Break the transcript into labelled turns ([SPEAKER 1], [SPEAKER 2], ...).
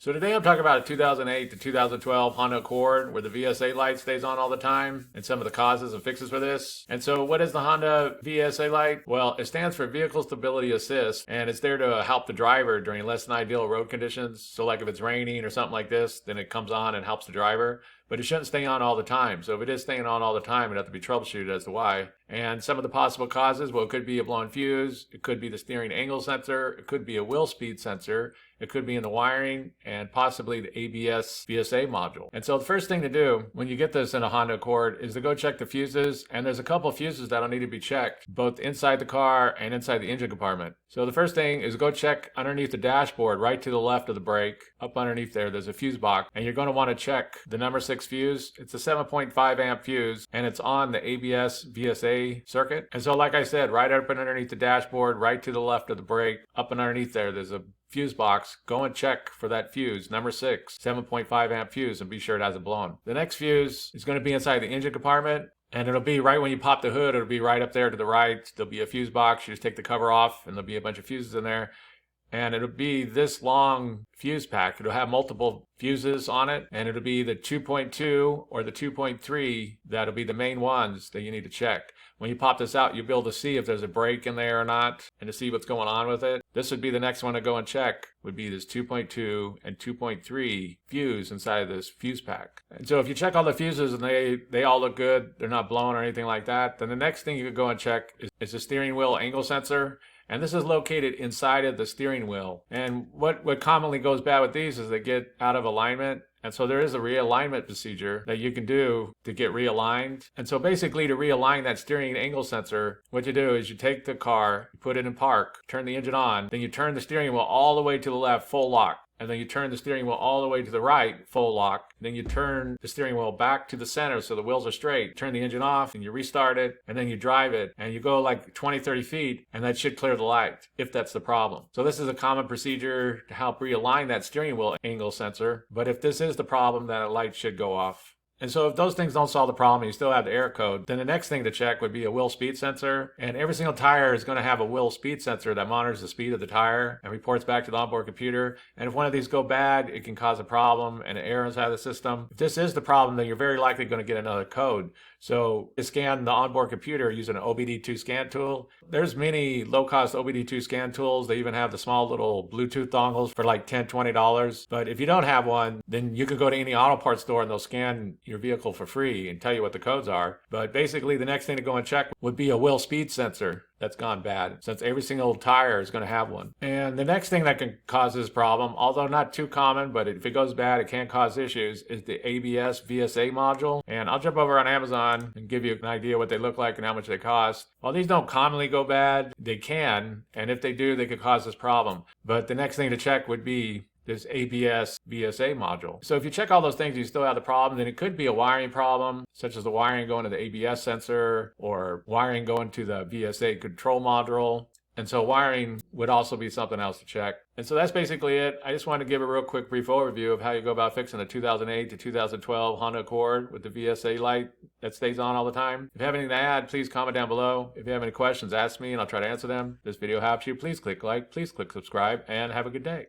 [SPEAKER 1] So today I'm talking about a 2008 to 2012 Honda Accord where the VSA light stays on all the time and some of the causes and fixes for this. And so what is the Honda VSA light? Well, it stands for Vehicle Stability Assist, and it's there to help the driver during less than ideal road conditions. So like if it's raining or something like this, then it comes on and helps the driver. But it shouldn't stay on all the time. So if it is staying on all the time, it'd have to be troubleshooted as to why. And some of the possible causes, well, it could be a blown fuse, it could be the steering angle sensor, it could be a wheel speed sensor, it could be in the wiring, and possibly the ABS VSA module. And so the first thing to do when you get this in a Honda Accord is to go check the fuses. And there's a couple of fuses that'll need to be checked, both inside the car and inside the engine compartment. So the first thing is go check underneath the dashboard, right to the left of the brake. Up underneath there's a fuse box, and you're going to want to check the number 6 fuse. It's a 7.5 amp fuse, and it's on the ABS VSA circuit. And so like I said, right up and underneath the dashboard, right to the left of the brake, up and underneath there's a fuse box. Go and check for that fuse, number 6, 7.5 amp fuse, and be sure it hasn't blown. The next fuse is going to be inside the engine compartment, and it'll be right when you pop the hood. It'll be right up there to the right. There'll be a fuse box. You just take the cover off, and there'll be a bunch of fuses in there. And it'll be this long fuse pack. It'll have multiple fuses on it, and it'll be the 2.2 or the 2.3 that'll be the main ones that you need to check. When you pop this out, you'll be able to see if there's a break in there or not, and to see what's going on with it. This would be the next one to go and check, would be this 2.2 and 2.3 fuse inside of this fuse pack. And so if you check all the fuses and they all look good, they're not blown or anything like that, then the next thing you could go and check is the steering wheel angle sensor. And this is located inside of the steering wheel. And what commonly goes bad with these is they get out of alignment. And so there is a realignment procedure that you can do to get realigned. And so basically to realign that steering angle sensor, what you do is you take the car, you put it in park, turn the engine on, then you turn the steering wheel all the way to the left, full lock. And then you turn the steering wheel all the way to the right, full lock. Then you turn the steering wheel back to the center so the wheels are straight. Turn the engine off and you restart it, and then you drive it, and you go like 20, 30 feet, and that should clear the light if that's the problem. So this is a common procedure to help realign that steering wheel angle sensor. But if this is the problem, then a light should go off. And so if those things don't solve the problem, you still have the error code, then the next thing to check would be a wheel speed sensor. And every single tire is going to have a wheel speed sensor that monitors the speed of the tire and reports back to the onboard computer. And if one of these go bad, it can cause a problem and an error inside the system. If this is the problem, then you're very likely going to get another code. So to scan the onboard computer using an OBD2 scan tool. There's many low-cost OBD2 scan tools. They even have the small little Bluetooth dongles for like $10, $20. But if you don't have one, then you can go to any auto parts store and they'll scan your vehicle for free and tell you what the codes are. But basically the next thing to go and check would be a wheel speed sensor that's gone bad, since every single tire is going to have one. And the next thing that can cause this problem, although not too common, but if it goes bad, it can cause issues, is the ABS VSA module. And I'll jump over on Amazon and give you an idea what they look like and how much they cost. While these don't commonly go bad, they can, and if they do, they could cause this problem. But the next thing to check would be this ABS VSA module. So if you check all those things, you still have the problem, then it could be a wiring problem, such as the wiring going to the ABS sensor or wiring going to the VSA control module. And so wiring would also be something else to check. And so that's basically it. I just wanted to give a real quick brief overview of how you go about fixing a 2008 to 2012 Honda Accord with the VSA light that stays on all the time. If you have anything to add, please comment down below. If you have any questions, ask me and I'll try to answer them. If this video helps you, please click like, please click subscribe, and have a good day.